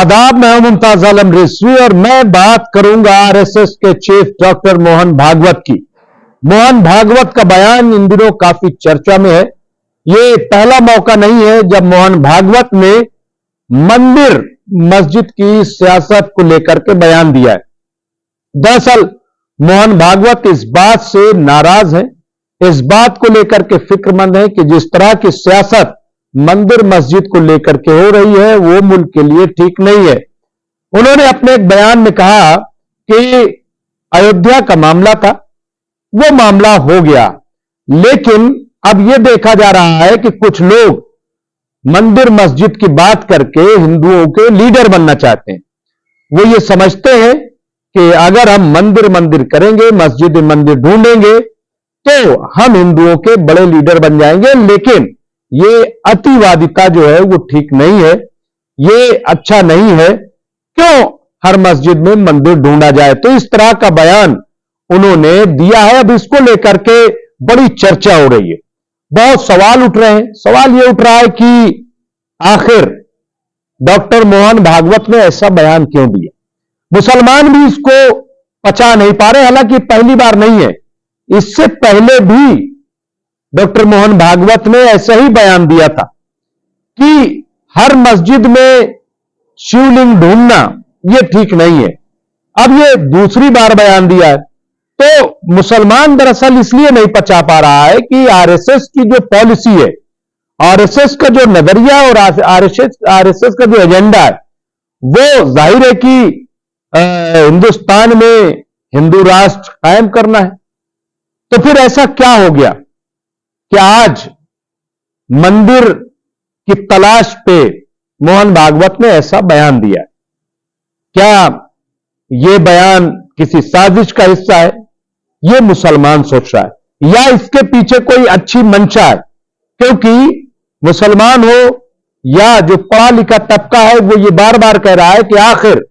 आदाब, मैं हूं मुमताज आलम रिजवी और मैं बात करूंगा आरएसएस के चीफ डॉक्टर मोहन भागवत की। मोहन भागवत का बयान इन दिनों काफी चर्चा में है। ये पहला मौका नहीं है जब मोहन भागवत ने मंदिर मस्जिद की सियासत को लेकर के बयान दिया है। दरअसल मोहन भागवत इस बात से नाराज हैं, इस बात को लेकर के फिक्रमंद है कि जिस तरह की सियासत मंदिर मस्जिद को लेकर के हो रही है वो मुल्क के लिए ठीक नहीं है। उन्होंने अपने एक बयान में कहा कि अयोध्या का मामला था, वो मामला हो गया, लेकिन अब यह देखा जा रहा है कि कुछ लोग मंदिर मस्जिद की बात करके हिंदुओं के लीडर बनना चाहते हैं। वो ये समझते हैं कि अगर हम मंदिर करेंगे, मस्जिद मंदिर ढूंढेंगे तो हम हिंदुओं के बड़े लीडर बन जाएंगे। लेकिन ये अतिवादिता जो है वो ठीक नहीं है, ये अच्छा नहीं है। क्यों हर मस्जिद में मंदिर ढूंढा जाए? तो इस तरह का बयान उन्होंने दिया है। अब इसको लेकर के बड़ी चर्चा हो रही है, बहुत सवाल उठ रहे हैं। सवाल ये उठ रहा है कि आखिर डॉक्टर मोहन भागवत ने ऐसा बयान क्यों दिया? मुसलमान भी इसको पचा नहीं पा रहे। हालांकि पहली बार नहीं है, इससे पहले भी डॉक्टर मोहन भागवत ने ऐसा ही बयान दिया था कि हर मस्जिद में शिवलिंग ढूंढना यह ठीक नहीं है। अब ये दूसरी बार बयान दिया है। तो मुसलमान दरअसल इसलिए नहीं पचा पा रहा है कि आरएसएस की जो पॉलिसी है, आरएसएस का जो नजरिया और आरएसएस का जो एजेंडा है, वो जाहिर है कि हिंदुस्तान में हिंदू राष्ट्र कायम करना है। तो फिर ऐसा क्या हो गया कि आज मंदिर की तलाश पे मोहन भागवत ने ऐसा बयान दिया? क्या यह बयान किसी साजिश का हिस्सा है? यह मुसलमान सोच रहा है, या इसके पीछे कोई अच्छी मंशा है? क्योंकि मुसलमान हो या जो पढ़ा लिखा तबका है वो ये बार बार कह रहा है कि आखिर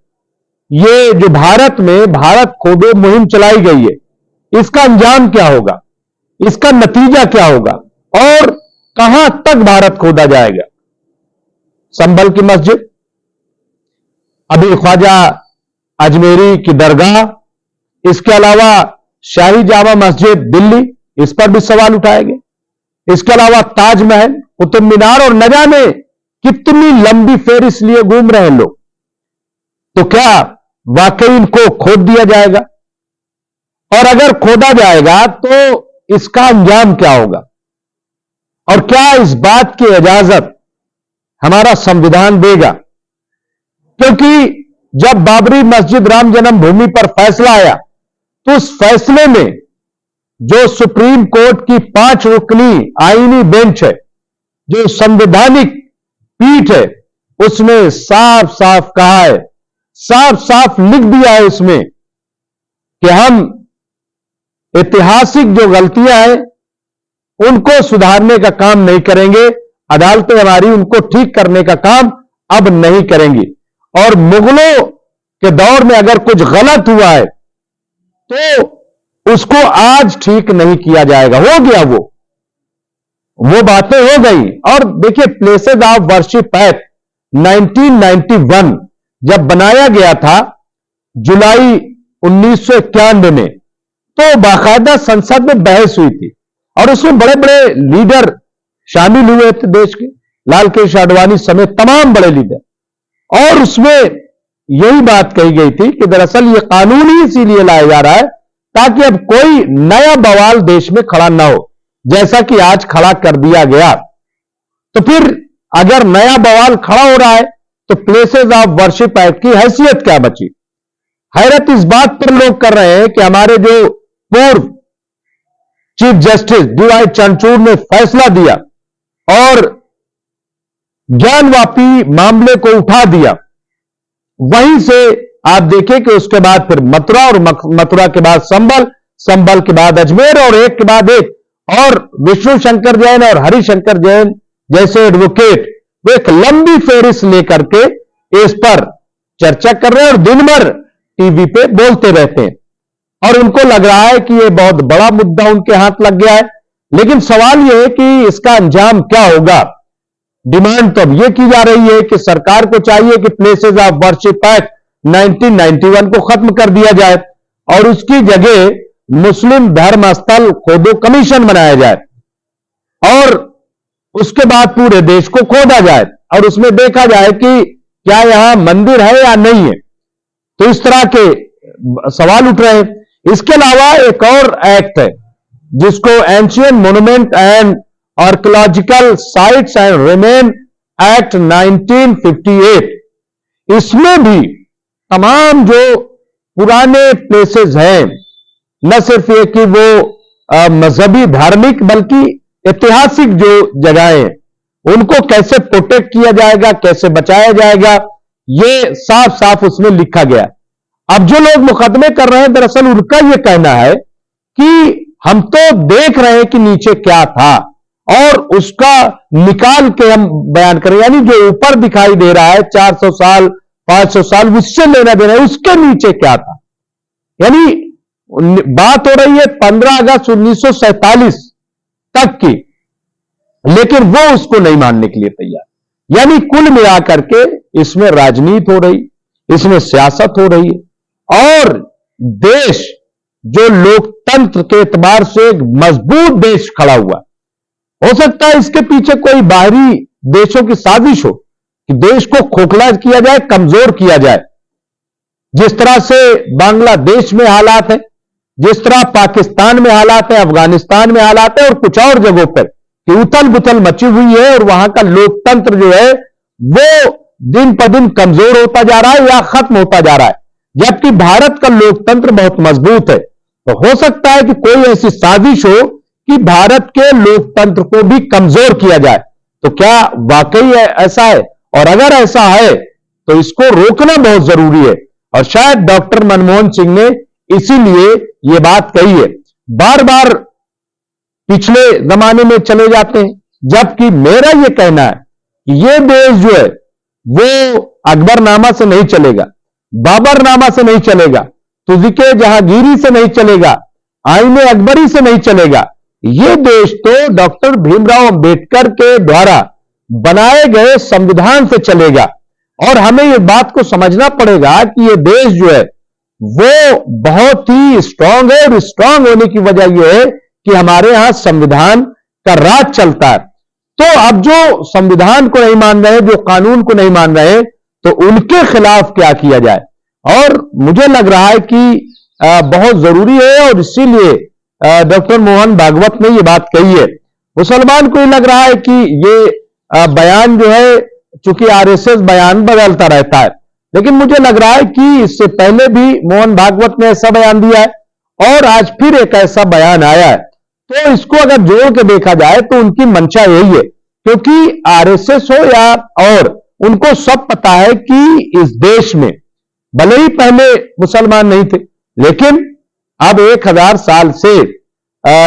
ये जो भारत में भारत खोदो मुहिम चलाई गई है, इसका अंजाम क्या होगा, इसका नतीजा क्या होगा और कहां तक भारत खोदा जाएगा? संभल की मस्जिद, अभी ख्वाजा अजमेरी की दरगाह, इसके अलावा शाही जामा मस्जिद दिल्ली, इस पर भी सवाल उठाएंगे। इसके अलावा ताजमहल, कुतुब मीनार और न जाने कितनी लंबी फेरिस्त लिए घूम रहे हैं लोग। तो क्या वाकई इनको खोद दिया जाएगा? और अगर खोदा जाएगा तो इसका अंजाम क्या होगा? और क्या इस बात की इजाजत हमारा संविधान देगा? क्योंकि जब बाबरी मस्जिद राम जन्मभूमि पर फैसला आया तो उस फैसले में जो सुप्रीम कोर्ट की 5 रुकनी आईनी बेंच है, जो संवैधानिक पीठ है, उसने साफ साफ कहा है, साफ साफ लिख दिया है उसमें कि हम ऐतिहासिक जो गलतियां हैं उनको सुधारने का काम नहीं करेंगे, अदालतें हमारी उनको ठीक करने का काम अब नहीं करेंगी। और मुगलों के दौर में अगर कुछ गलत हुआ है तो उसको आज ठीक नहीं किया जाएगा। हो गया, वो बातें हो गई। और देखिए, प्लेसेस ऑफ वर्शिप एक्ट 1991 जब बनाया गया था जुलाई 1991 में, तो बाकायदा संसद में बहस हुई थी और उसमें बड़े बड़े लीडर शामिल हुए थे देश के, लाल कृष्ण आडवाणी समेत तमाम बड़े लीडर। और उसमें यही बात कही गई थी कि दरअसल यह कानून ही इसीलिए लाया जा रहा है ताकि अब कोई नया बवाल देश में खड़ा ना हो, जैसा कि आज खड़ा कर दिया गया। तो फिर अगर नया बवाल खड़ा हो रहा है तो प्लेसेस ऑफ वर्शिप एक्ट की हैसियत क्या बची? हैरत इस बात पर लोग कर रहे हैं कि हमारे जो पूर्व चीफ जस्टिस डीवाई चंद्रचूड़ ने फैसला दिया और ज्ञानवापी मामले को उठा दिया, वहीं से आप देखें कि उसके बाद फिर मथुरा और मथुरा के बाद संभल, संभल के बाद अजमेर और एक के बाद एक, और विष्णु शंकर जैन और हरिशंकर जैन जैसे एडवोकेट वो एक लंबी फेरिस्त लेकर के इस पर चर्चा कर रहे हैं और दिन भर टीवी पे बोलते रहते हैं और उनको लग रहा है कि यह बहुत बड़ा मुद्दा उनके हाथ लग गया है। लेकिन सवाल यह है कि इसका अंजाम क्या होगा? डिमांड तो अब यह की जा रही है कि सरकार को चाहिए कि प्लेसेस ऑफ वर्शिप एक्ट 1991 को खत्म कर दिया जाए और उसकी जगह मुस्लिम धर्म स्थल खोदो कमीशन बनाया जाए और उसके बाद पूरे देश को खोदा जाए और उसमें देखा जाए कि क्या यहां मंदिर है या नहीं है। तो इस तरह के सवाल उठ रहे हैं। इसके अलावा एक और एक्ट है जिसको ancient monument and archaeological sites and remain act 1958। इसमें भी तमाम जो पुराने प्लेसेस हैं, न सिर्फ ये कि वो मजहबी धार्मिक बल्कि ऐतिहासिक जो जगहें हैं उनको कैसे प्रोटेक्ट किया जाएगा, कैसे बचाया जाएगा, ये साफ साफ उसमें लिखा गया। अब जो लोग मुकदमे कर रहे हैं दरअसल उनका यह कहना है कि हम तो देख रहे हैं कि नीचे क्या था और उसका निकाल के हम बयान करें, यानी जो ऊपर दिखाई दे रहा है 400 साल 500 साल उससे लेना देना है, उसके नीचे क्या था। यानी बात हो रही है 15 अगस्त 1947 तक की, लेकिन वो उसको नहीं मानने के लिए तैयार। यानी कुल मिलाकर के इसमें राजनीति हो रही, इसमें सियासत हो रही है और देश जो लोकतंत्र के एतबार से एक मजबूत देश खड़ा हुआ, हो सकता है इसके पीछे कोई बाहरी देशों की साजिश हो कि देश को खोखला किया जाए, कमजोर किया जाए। जिस तरह से बांग्लादेश में हालात है, जिस तरह पाकिस्तान में हालात है, अफगानिस्तान में हालात है और कुछ और जगहों पर कि उथल पुथल मची हुई है और वहां का लोकतंत्र जो है वो दिन पर दिन कमजोर होता जा रहा है या खत्म होता जा रहा है, जबकि भारत का लोकतंत्र बहुत मजबूत है। तो हो सकता है कि कोई ऐसी साजिश हो कि भारत के लोकतंत्र को भी कमजोर किया जाए। तो क्या वाकई ऐसा है? और अगर ऐसा है तो इसको रोकना बहुत जरूरी है और शायद डॉक्टर मनमोहन सिंह ने इसीलिए यह बात कही है। बार बार पिछले जमाने में चले जाते हैं, जबकि मेरा यह कहना है कि यह देश जो है वो अकबरनामा से नहीं चलेगा, बाबरनामा से नहीं चलेगा, तुज़िके जहांगीरी से नहीं चलेगा, आईने अकबरी से नहीं चलेगा। यह देश तो डॉक्टर भीमराव अंबेडकर के द्वारा बनाए गए संविधान से चलेगा और हमें यह बात को समझना पड़ेगा कि यह देश जो है वो बहुत ही स्ट्रांग है और स्ट्रांग होने की वजह यह है कि हमारे यहां संविधान का राज चलता है। तो अब जो संविधान को नहीं मान रहे, जो कानून को नहीं मान रहे, तो उनके खिलाफ क्या किया जाए। और मुझे लग रहा है कि बहुत जरूरी है और इसीलिए डॉक्टर मोहन भागवत ने यह बात कही है। मुसलमान को लग रहा है कि ये बयान जो है, चूंकि आरएसएस बयान बदलता रहता है, लेकिन मुझे लग रहा है कि इससे पहले भी मोहन भागवत ने ऐसा बयान दिया है और आज फिर एक ऐसा बयान आया है। तो इसको अगर जोड़ के देखा जाए तो उनकी मंशा यही है, क्योंकि आरएसएस हो या और, उनको सब पता है कि इस देश में भले ही पहले मुसलमान नहीं थे, लेकिन अब 1000 साल से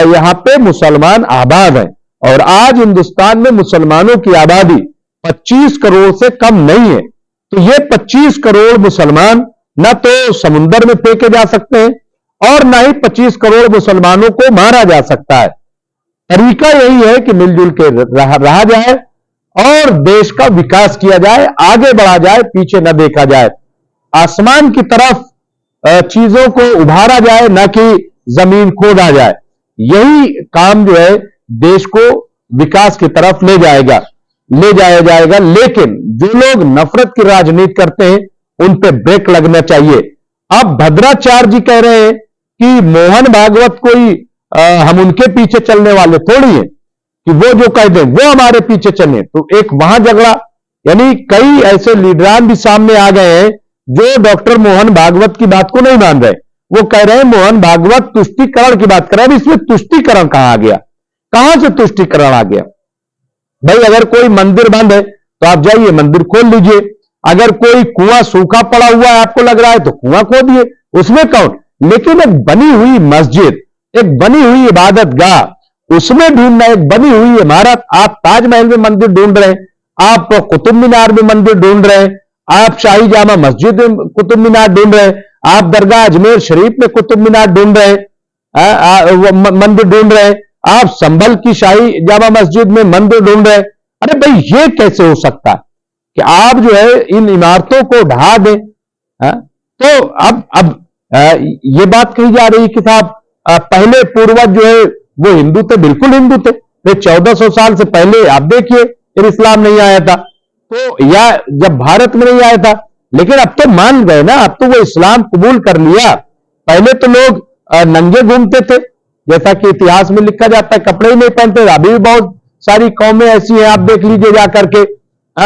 यहां पे मुसलमान आबाद हैं और आज हिंदुस्तान में मुसलमानों की आबादी 25 करोड़ से कम नहीं है। तो ये 25 करोड़ मुसलमान न तो समुंदर में फेंके जा सकते हैं और न ही 25 करोड़ मुसलमानों को मारा जा सकता है। तरीका यही है कि मिलजुल के रहा जाए और देश का विकास किया जाए, आगे बढ़ा जाए, पीछे न देखा जाए, आसमान की तरफ चीजों को उभारा जाए, न कि जमीन खोदा जाए। यही काम जो है देश को विकास की तरफ ले जाया जाएगा। लेकिन जो लोग नफरत की राजनीति करते हैं उन पे ब्रेक लगना चाहिए। अब भद्राचार्य जी कह रहे हैं कि मोहन भागवत कोई हम उनके पीछे चलने वाले थोड़ी हैं कि वो जो कह दें वो हमारे पीछे चले। तो एक वहां झगड़ा, यानी कई ऐसे लीडरान भी सामने आ गए हैं जो डॉक्टर मोहन भागवत की बात को नहीं मान रहे। वो कह रहे हैं मोहन भागवत तुष्टीकरण की बात कर रहे हैं। इसमें तुष्टीकरण कहां आ गया? कहां से तुष्टीकरण आ गया? भाई अगर कोई मंदिर बंद है तो आप जाइए मंदिर खोल लीजिए, अगर कोई कुआं सूखा पड़ा हुआ है आपको लग रहा है तो कुआं खोदिए, उसमें कौन। लेकिन एक बनी हुई मस्जिद, एक बनी हुई इबादत गाह, उसमें ढूंढना, एक बनी हुई इमारत, आप ताजमहल में मंदिर ढूंढ रहे हैं, आप कुतुब मीनार में मंदिर ढूंढ रहे हैं, आप शाही जामा मस्जिद में कुतुब मीनार ढूंढ रहे हैं, आप दरगाह अजमेर शरीफ में कुतुब मीनार ढूंढ रहे हैं, मंदिर ढूंढ रहे हैं, आप संभल की शाही जामा मस्जिद में मंदिर ढूंढ रहे हैं, अरे भाई, ये कैसे हो सकता है कि आप जो है इन इमारतों को ढा दें? तो अब ये बात कही जा रही है कि साहब पहले पूर्वज जो है वो हिंदू थे, बिल्कुल हिंदू थे, फिर 1400 साल से पहले आप देखिए फिर इस्लाम नहीं आया था, तो या जब भारत में नहीं आया था, लेकिन अब तो मान गए ना, अब तो वो इस्लाम कबूल कर लिया। पहले तो लोग नंगे घूमते थे, जैसा कि इतिहास में लिखा जाता है, कपड़े ही नहीं पहनते थे। अभी भी बहुत सारी कौमें ऐसी हैं, आप देख लीजिए जाकर के,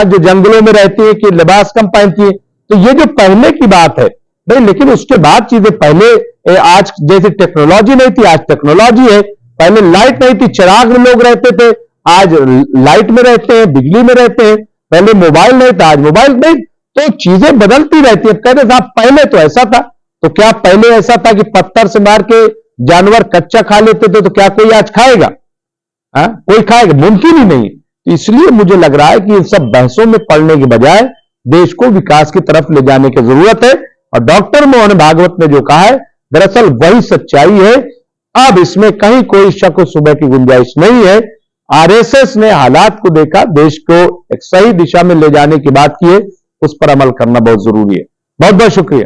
जो जंगलों में रहती है कि लिबास कम पहनती है। तो ये जो पहले की बात है भाई, लेकिन उसके बाद चीजें पहले आज जैसी टेक्नोलॉजी नहीं थी, आज टेक्नोलॉजी है। पहले लाइट नहीं थी, चिराग में लोग रहते थे, आज लाइट में रहते हैं, बिजली में रहते हैं। पहले मोबाइल नहीं था, आज मोबाइल नहीं। तो चीजें बदलती रहती है। कहते साहब पहले तो ऐसा था, तो क्या पहले ऐसा था कि पत्थर से मार के जानवर कच्चा खा लेते थे, तो क्या कोई आज खाएगा? कोई खाएगा? मुमकिन ही नहीं। तो इसलिए मुझे लग रहा है कि इन सब बहसों में पड़ने के बजाय देश को विकास की तरफ ले जाने की जरूरत है। और डॉक्टर मोहन भागवत ने जो कहा है, दरअसल वही सच्चाई है। अब इसमें कहीं कोई शक व शुबह की गुंजाइश नहीं है। आरएसएस ने हालात को देखा, देश को एक सही दिशा में ले जाने की बात की है, उस पर अमल करना बहुत जरूरी है। बहुत बहुत शुक्रिया।